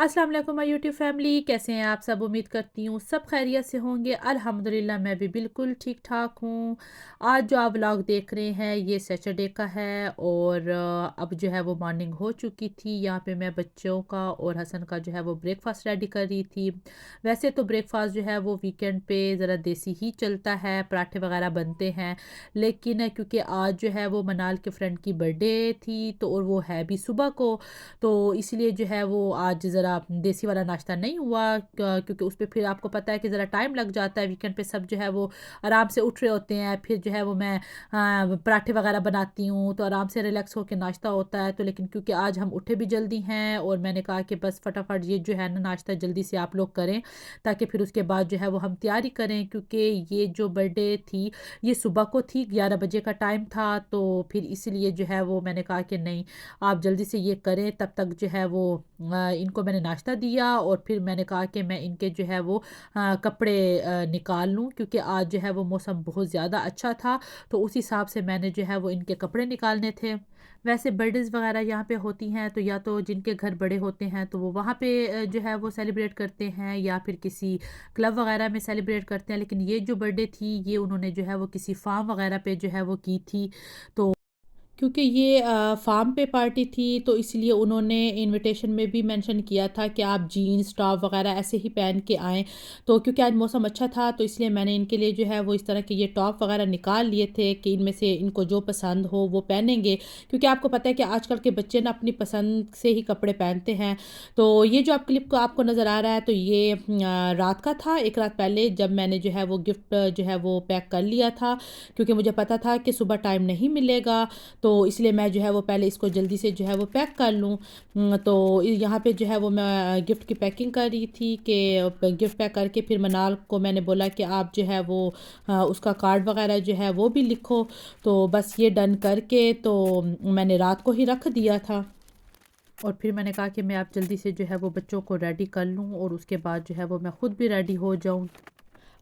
अस्सलाम वालेकुम my YouTube family, कैसे हैं आप सब। उम्मीद करती हूँ सब खैरियत से होंगे। अल्हम्दुलिल्लाह मैं भी बिल्कुल ठीक ठाक हूँ। आज जो आप व्लॉग देख रहे हैं ये सैटरडे का है और अब जो है वो मॉर्निंग हो चुकी थी। यहाँ पे मैं बच्चों का और हसन का जो है वो ब्रेकफास्ट रेडी कर रही थी। वैसे तो ब्रेकफास्ट जो है वो वीकेंड पे ज़रा देसी ही चलता है, पराठे वगैरह बनते हैं। लेकिन क्योंकि आज जो है वो मनाल के फ्रेंड की बर्थडे थी तो और वो है भी सुबह को, तो इसलिए जो है वो आज ज़रा देसी वाला नाश्ता नहीं हुआ, क्योंकि उस पे फिर आपको पता है कि ज़रा टाइम लग जाता है। वीकेंड पे सब जो है वो आराम से उठ रहे होते हैं, फिर जो है वो मैं पराठे वगैरह बनाती हूँ तो आराम से रिलैक्स होकर नाश्ता होता है। तो लेकिन क्योंकि आज हम उठे भी जल्दी हैं और मैंने कहा कि बस फटाफट ये जो है ना नाश्ता जल्दी से आप लोग करें, ताकि फिर उसके बाद जो है वो हम तैयारी करें, क्योंकि ये जो बर्थडे थी ये सुबह को थी, 11 बजे का टाइम था। तो फिर इसलिए जो है वो मैंने कहा कि नहीं, आप जल्दी से ये करें। तब तक जो है वो इनको मैंने नाश्ता दिया और फिर मैंने कहा कि मैं इनके जो है वो कपड़े निकाल लूँ, क्योंकि आज जो है वो मौसम बहुत ज़्यादा अच्छा था। तो उस हिसाब से मैंने जो है वो इनके कपड़े निकालने थे। वैसे बर्थडेज़ वगैरह यहाँ पे होती हैं तो या तो जिनके घर बड़े होते हैं तो वो वहाँ पे जो है वो सेलिब्रेट करते हैं या फिर किसी क्लब वगैरह में सेलिब्रेट करते हैं। लेकिन ये जो बर्थडे थी ये उन्होंने जो है वो किसी फार्म वगैरह पे जो है वो की थी। तो क्योंकि ये फार्म पे पार्टी थी तो इसलिए उन्होंने इनविटेशन में भी मेंशन किया था कि आप जीन्स टॉप वगैरह ऐसे ही पहन के आएँ। तो क्योंकि आज मौसम अच्छा था तो इसलिए मैंने इनके लिए जो है वो इस तरह के ये टॉप वगैरह निकाल लिए थे कि इनमें से इनको जो पसंद हो वो पहनेंगे। क्योंकि आपको पता है कि आजकल के बच्चे ना अपनी पसंद से ही कपड़े पहनते हैं। तो ये जो आप क्लिप को आपको नज़र आ रहा है तो ये रात का था, एक रात पहले जब मैंने जो है वो गिफ्ट जो है वो पैक कर लिया था, क्योंकि मुझे पता था कि सुबह टाइम नहीं मिलेगा। तो इसलिए मैं जो है वो पहले इसको जल्दी से जो है वो पैक कर लूँ। तो यहाँ पे जो है वो मैं गिफ्ट की पैकिंग कर रही थी कि गिफ्ट पैक करके फिर मनाल को मैंने बोला कि आप जो है वो उसका कार्ड वगैरह जो है वो भी लिखो। तो बस ये डन करके तो मैंने रात को ही रख दिया था। और फिर मैंने कहा कि मैं आप जल्दी से जो है वो बच्चों को रेडी कर लूँ और उसके बाद जो है वो मैं ख़ुद भी रेडी हो जाऊँ।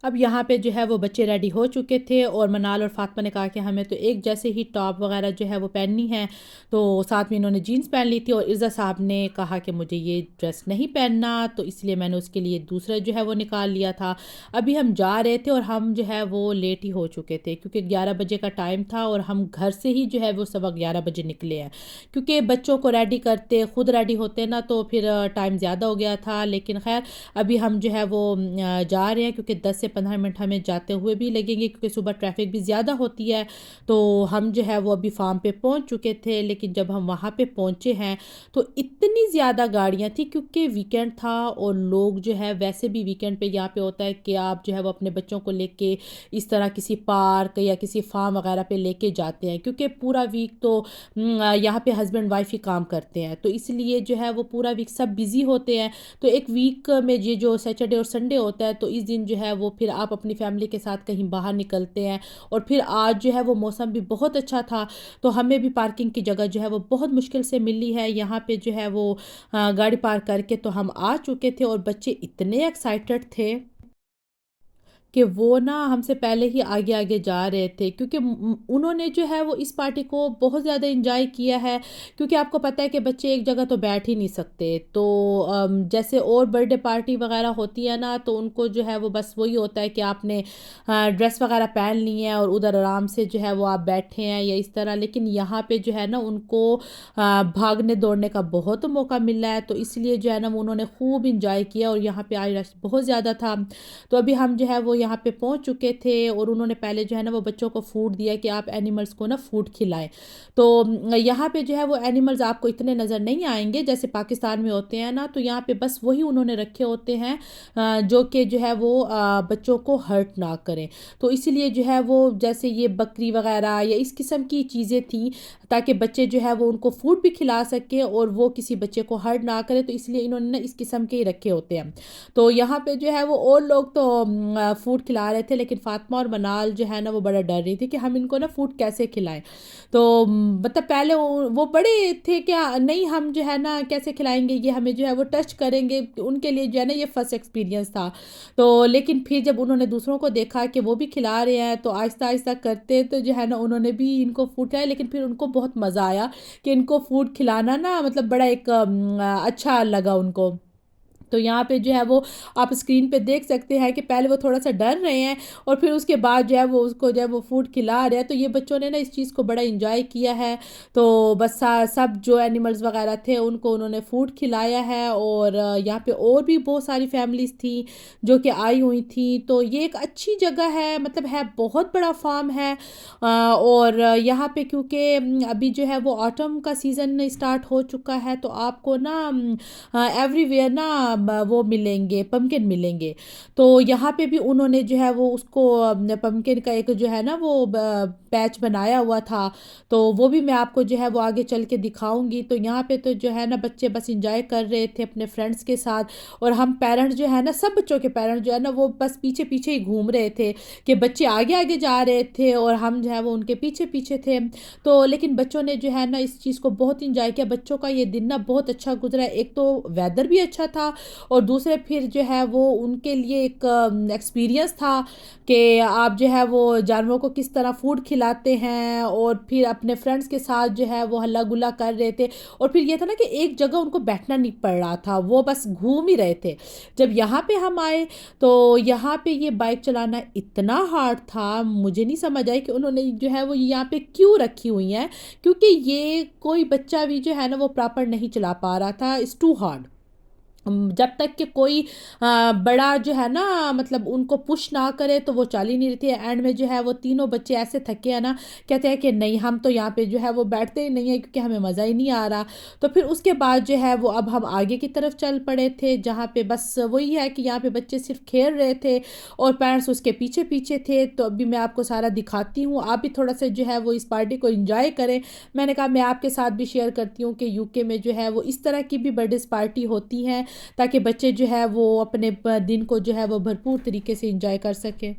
अब यहाँ पे जो है वो बच्चे रेडी हो चुके थे और मनाल और फातिमा ने कहा कि हमें तो एक जैसे ही टॉप वगैरह जो है वो पहननी है। तो साथ में इन्होंने जीन्स पहन ली थी और इर्ज़ा साहब ने कहा कि मुझे ये ड्रेस नहीं पहनना, तो इसलिए मैंने उसके लिए दूसरा जो है वो निकाल लिया था। अभी हम जा रहे थे और हम जो है वो लेट ही हो चुके थे, क्योंकि 11 बजे का टाइम था और हम घर से ही जो है वो 11:15 बजे निकले हैं। क्योंकि बच्चों को रेडी करते खुद रेडी होते ना तो फिर टाइम ज़्यादा हो गया था। लेकिन खैर अभी हम जो है वो जा रहे हैं, क्योंकि 10 से 15 मिनट हमें जाते हुए भी लगेंगे, क्योंकि सुबह ट्रैफिक भी ज़्यादा होती है। तो हम जो है वो अभी फार्म पे पहुंच चुके थे, लेकिन जब हम वहाँ पे पहुँचे हैं तो इतनी ज़्यादा गाड़ियाँ थी, क्योंकि वीकेंड था और लोग जो है वैसे भी वीकेंड पे यहाँ पे होता है कि आप जो है वो अपने बच्चों को लेके इस तरह किसी पार्क या किसी फार्म वगैरह पे लेके जाते हैं, क्योंकि पूरा वीक तो यहाँ पे हस्बैंड वाइफ ही काम करते हैं। तो इसलिए जो है वो पूरा वीक सब बिज़ी होते हैं। तो एक वीक में ये जो सैटरडे और संडे होता है तो इस दिन जो है वो फिर आप अपनी फैमिली के साथ कहीं बाहर निकलते हैं। और फिर आज जो है वो मौसम भी बहुत अच्छा था, तो हमें भी पार्किंग की जगह जो है वो बहुत मुश्किल से मिली है। यहाँ पे जो है वो गाड़ी पार्क करके तो हम आ चुके थे और बच्चे इतने एक्साइटेड थे कि वो ना हमसे पहले ही आगे आगे जा रहे थे, क्योंकि उन्होंने जो है वो इस पार्टी को बहुत ज़्यादा इंजॉय किया है। क्योंकि आपको पता है कि बच्चे एक जगह तो बैठ ही नहीं सकते। तो जैसे और बर्थडे पार्टी वगैरह होती है ना तो उनको जो है वो बस वही होता है कि आपने ड्रेस वगैरह पहन ली है और उधर आराम से जो है वो आप बैठे हैं या इस तरह। लेकिन यहाँ पे जो है ना उनको भागने दौड़ने का बहुत मौका मिला है, तो इसलिए जो है ना वो उन्होंने खूब इंजॉय किया और यहाँ पे आज रश बहुत ज़्यादा था। तो अभी हम जो है वो यहाँ पे पहुँच चुके थे और उन्होंने पहले जो है ना वो बच्चों को फूड दिया कि आप एनिमल्स को ना फूड खिलाएं। तो यहाँ पे जो है वो एनिमल्स आपको इतने नज़र नहीं आएंगे जैसे पाकिस्तान में होते हैं ना, तो यहाँ पे बस वही उन्होंने रखे होते हैं जो कि जो है वो बच्चों को हर्ट ना करें। तो इसीलिए जो है वो जैसे ये बकरी वगैरह या इस किस्म की चीज़ें थी, ताकि बच्चे जो है वो उनको फूड भी खिला सके और वो किसी बच्चे को हर्ट ना करे। तो इसलिए इन्होंने ना इस किस्म के ही रखे होते हैं। तो यहाँ पे जो है वो और लोग तो फूड खिला रहे थे, लेकिन फातिमा और मनाल जो है ना वो बड़ा डर रही थी कि हम इनको ना फूड कैसे खिलाएं। तो मतलब पहले वो बड़े थे क्या नहीं, हम जो है ना कैसे खिलाएंगे, ये हमें जो है वो टच करेंगे, उनके लिए जो है ना ये फर्स्ट एक्सपीरियंस था। तो लेकिन फिर जब उन्होंने दूसरों को देखा कि वो भी खिला रहे हैं तो आहिस्ता आहिस्ता करते तो जो है ना उन्होंने भी इनको फूड खिलाया। लेकिन फिर उनको बहुत मज़ा आया कि इनको फूड खिलाना ना मतलब बड़ा एक अच्छा लगा उनको। तो यहाँ पे जो है वो आप स्क्रीन पे देख सकते हैं कि पहले वो थोड़ा-सा डर रहे हैं और फिर उसके बाद जो है वो उसको जो है वो फूड खिला रहे हैं। तो ये बच्चों ने ना इस चीज़ को बड़ा एन्जॉय किया है। तो बस सब जो एनिमल्स वग़ैरह थे उनको उन्होंने फूड खिलाया है और यहाँ पे और भी बहुत सारी फैमिलीज़ थी जो कि आई हुई थी। तो ये एक अच्छी जगह है, मतलब है बहुत बड़ा फार्म है। और यहाँ पे क्योंकि अभी जो है वो ऑटम का सीज़न स्टार्ट हो चुका है तो आपको ना एवरीवेयर ना वो मिलेंगे, पम्पकिन मिलेंगे। तो यहाँ पे भी उन्होंने जो है वो उसको पम्पकिन का एक जो है ना वो पैच बनाया हुआ था। तो वो भी मैं आपको जो है वो आगे चल के दिखाऊंगी। तो यहाँ पे तो जो है ना बच्चे बस इंजॉय कर रहे थे अपने फ्रेंड्स के साथ और हम पेरेंट्स जो है ना, सब बच्चों के पेरेंट्स जो है ना वो बस पीछे पीछे ही घूम रहे थे कि बच्चे आगे आगे जा रहे थे और हम जो है वो उनके पीछे पीछे थे। तो लेकिन बच्चों ने जो है ना इस चीज़ को बहुत इंजॉय किया। बच्चों का ये दिन ना बहुत अच्छा गुजरा। एक तो वेदर भी अच्छा था और दूसरे फिर जो है वो उनके लिए एक एक्सपीरियंस था कि आप जो है वो जानवरों को किस तरह फूड खिलाते हैं और फिर अपने फ्रेंड्स के साथ जो है वो हल्ला गुल्ला कर रहे थे। और फिर ये था ना कि एक जगह उनको बैठना नहीं पड़ रहा था, वो बस घूम ही रहे थे। जब यहाँ पे हम आए तो यहाँ पे ये बाइक चलाना इतना हार्ड था, मुझे नहीं समझ आई कि उन्होंने जो है वो यहाँ पे क्यों रखी हुई हैं, क्योंकि ये कोई बच्चा भी जो है ना वो प्रॉपर नहीं चला पा रहा था। It's too hard. जब तक कि कोई बड़ा जो है ना मतलब उनको पुश ना करे तो वो चल ही नहीं रही थी। एंड में जो है वो तीनों बच्चे ऐसे थके हैं ना, कहते हैं कि नहीं हम तो यहाँ पे जो है वो बैठते ही नहीं है क्योंकि हमें मज़ा ही नहीं आ रहा। तो फिर उसके बाद जो है वो अब हम आगे की तरफ चल पड़े थे जहाँ पे बस वही है कि यहाँ पे बच्चे सिर्फ खेल रहे थे और पेरेंट्स उसके पीछे पीछे थे। तो अभी मैं आपको सारा दिखाती हूँ, आप भी थोड़ा सा जो है वो इस पार्टी को इंजॉय करें। मैंने कहा मैं आपके साथ भी शेयर करती हूँ कि यूके में जो है वो इस तरह की भी बर्थडे पार्टी होती हैं ताकि बच्चे जो है वो अपने दिन को जो है वो भरपूर तरीके से एंजॉय कर सकें।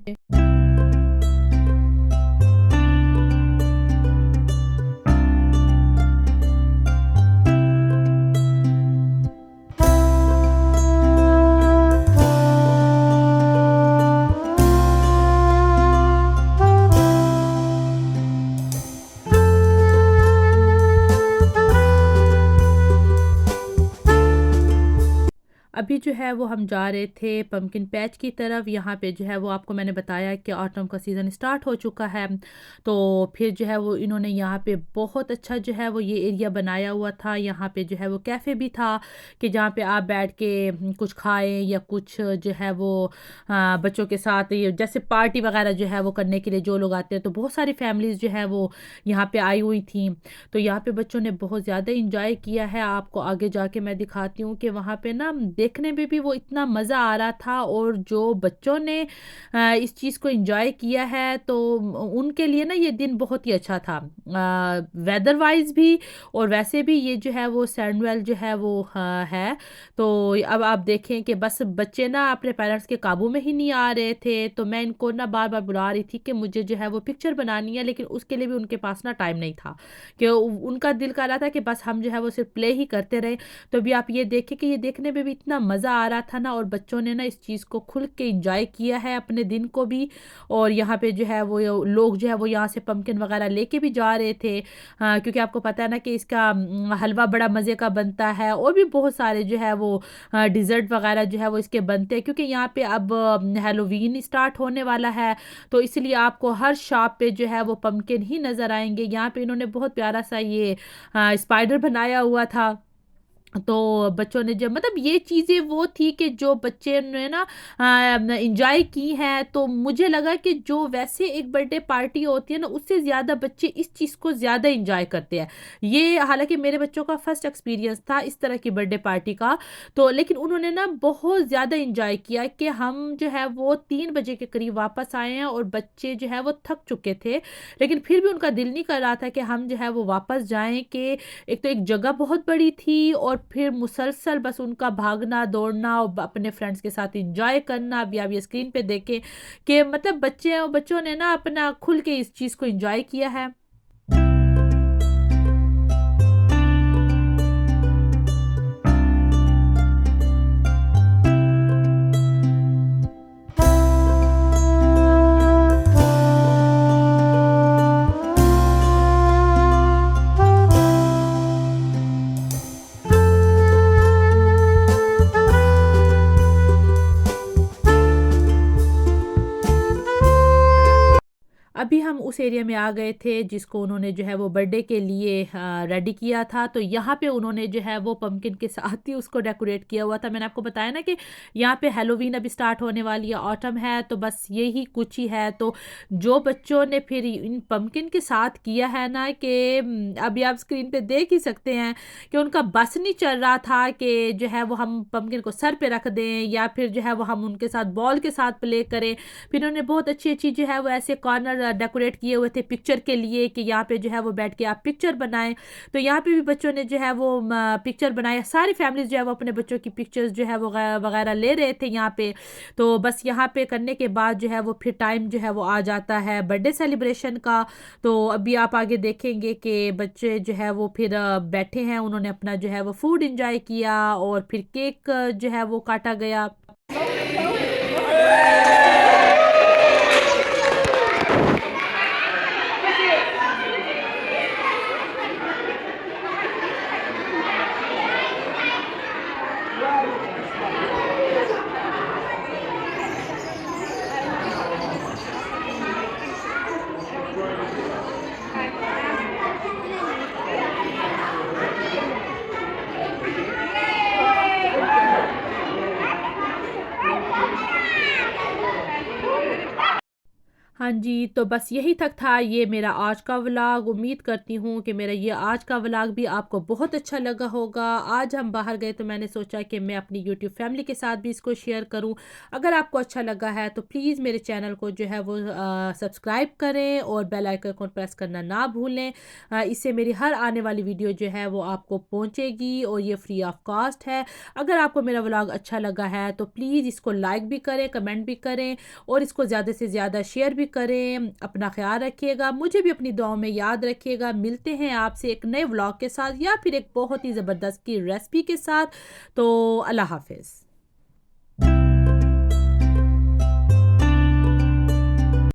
अभी जो है वो हम जा रहे थे पम्पकिन पैच की तरफ। यहाँ पे जो है वो आपको मैंने बताया कि ऑटम का सीज़न स्टार्ट हो चुका है। तो फिर जो है वो इन्होंने यहाँ पे बहुत अच्छा जो है वो ये एरिया बनाया हुआ था। यहाँ पे जो है वो कैफ़े भी था कि जहाँ पे आप बैठ के कुछ खाएं या कुछ जो है वो बच्चों के साथ ये जैसे पार्टी वगैरह जो है वो करने के लिए जो लोग आते हैं। तो बहुत सारी फैमिलीज़ जो है वो यहाँ पे आई हुई थी। तो यहाँ पे बच्चों ने बहुत ज़्यादा इंजॉय किया है। आपको आगे जाके मैं दिखाती हूँ कि वहाँ पे ना देखने में भी वो इतना मज़ा आ रहा था और जो बच्चों ने इस चीज़ को एंजॉय किया है तो उनके लिए ना ये दिन बहुत ही अच्छा था, वेदर वाइज भी और वैसे भी। ये जो है वो सैंडवेल जो है वो है। तो अब आप देखें कि बस बच्चे ना अपने पेरेंट्स के काबू में ही नहीं आ रहे थे। तो मैं इनको ना बार बार बुला रही थी कि मुझे जो है वो पिक्चर बनानी है, लेकिन उसके लिए भी उनके पास ना टाइम नहीं था कि उनका दिल कर रहा था कि बस हम जो है वो सिर्फ प्ले ही करते रहे। तो अभी आप ये देखें कि ये देखने में भी इतना मज़ा आ रहा था ना और बच्चों ने ना इस चीज़ को खुल के एंजॉय किया है अपने दिन को भी। और यहाँ पे जो है वो लोग जो है वो यहाँ से पम्पकिन वगैरह लेके भी जा रहे थे, क्योंकि आपको पता है ना कि इसका हलवा बड़ा मज़े का बनता है और भी बहुत सारे जो है वो डिज़र्ट वगैरह जो है वो इसके बनते हैं। क्योंकि यहाँ पे अब हेलोवीन स्टार्ट होने वाला है तो इसलिए आपको हर शॉप पे जो है वो पम्पकिन ही नज़र आएंगे। यहाँ पे इन्होंने बहुत प्यारा सा ये स्पाइडर बनाया हुआ था। तो बच्चों ने जब मतलब ये चीज़ें वो थी कि जो बच्चे ने ना इंजॉय की हैं। तो मुझे लगा कि जो वैसे एक बर्थडे पार्टी होती है ना उससे ज़्यादा बच्चे इस चीज़ को ज़्यादा इंजॉय करते हैं। ये हालांकि मेरे बच्चों का फर्स्ट एक्सपीरियंस था इस तरह की बर्थडे पार्टी का। तो लेकिन उन्होंने ना बहुत ज़्यादा इंजॉय किया कि हम जो है वो 3 बजे के करीब वापस आए हैं और बच्चे जो है वो थक चुके थे, लेकिन फिर भी उनका दिल नहीं कर रहा था कि हम जो है वो वापस जाएं। कि एक तो एक जगह बहुत बड़ी थी और फिर मुसलसल बस उनका भागना दौड़ना और अपने फ्रेंड्स के साथ एंजॉय करना। अभी आप ये स्क्रीन पे देखें कि मतलब बच्चों ने ना अपना खुल के इस चीज़ को एंजॉय किया है। हम उस एरिया में आ गए थे जिसको उन्होंने जो है वो बर्थडे के लिए रेडी किया था। तो यहाँ पे उन्होंने जो है वो पम्पकिन के साथ ही उसको डेकोरेट किया हुआ था। मैंने आपको बताया ना कि यहाँ पे हैलोवीन अभी स्टार्ट होने वाली है, ऑटम है, तो बस यही कुछ ही है। तो जो बच्चों ने फिर इन पम्पकिन के साथ किया है ना कि अभी आप स्क्रीन पे देख ही सकते हैं कि उनका बस नहीं चल रहा था कि जो है वो हम पम्पकिन को सर पे रख दें या फिर जो है वो हम उनके साथ बॉल के साथ प्ले करें। फिर उन्होंने बहुत अच्छी अच्छी जो है वो ऐसे कॉर्नर डेकोरेट किए हुए थे पिक्चर के लिए कि यहाँ पे जो है वो बैठ के आप पिक्चर बनाएं। तो यहाँ पे भी बच्चों ने जो है वो पिक्चर बनाए, सारी फैमिलीज जो है वो अपने बच्चों की पिक्चर्स जो है वो वगैरह ले रहे थे यहाँ पे। तो बस यहाँ पे करने के बाद जो है वो फिर टाइम जो है वो आ जाता है बर्थडे सेलिब्रेशन का। तो अभी आप आगे देखेंगे कि बच्चे जो है वो फिर बैठे हैं, उन्होंने अपना जो है वो फूड एंजॉय किया और फिर केक जो है वो काटा गया। हाँ जी, तो बस यही तक था ये मेरा आज का व्लॉग। उम्मीद करती हूँ कि मेरा ये आज का व्लॉग भी आपको बहुत अच्छा लगा होगा। आज हम बाहर गए तो मैंने सोचा कि मैं अपनी यूट्यूब फैमिली के साथ भी इसको शेयर करूँ। अगर आपको अच्छा लगा है तो प्लीज़ मेरे चैनल को जो है वो सब्सक्राइब करें और बेल आइकन को प्रेस करना ना भूलें। इससे मेरी हर आने वाली वीडियो जो है वो आपको पहुँचेगी और ये फ्री ऑफ कॉस्ट है। अगर आपको मेरा व्लॉग अच्छा लगा है तो प्लीज़ इसको लाइक भी करें, कमेंट भी करें और इसको ज़्यादा से ज़्यादा शेयर भी करें। अपना ख्याल रखिएगा, मुझे भी अपनी दुआओं में याद रखिएगा। मिलते हैं आपसे एक नए व्लॉग के साथ या फिर एक बहुत ही ज़बरदस्त की रेसिपी के साथ। तो अल्लाह हाफ़िज़।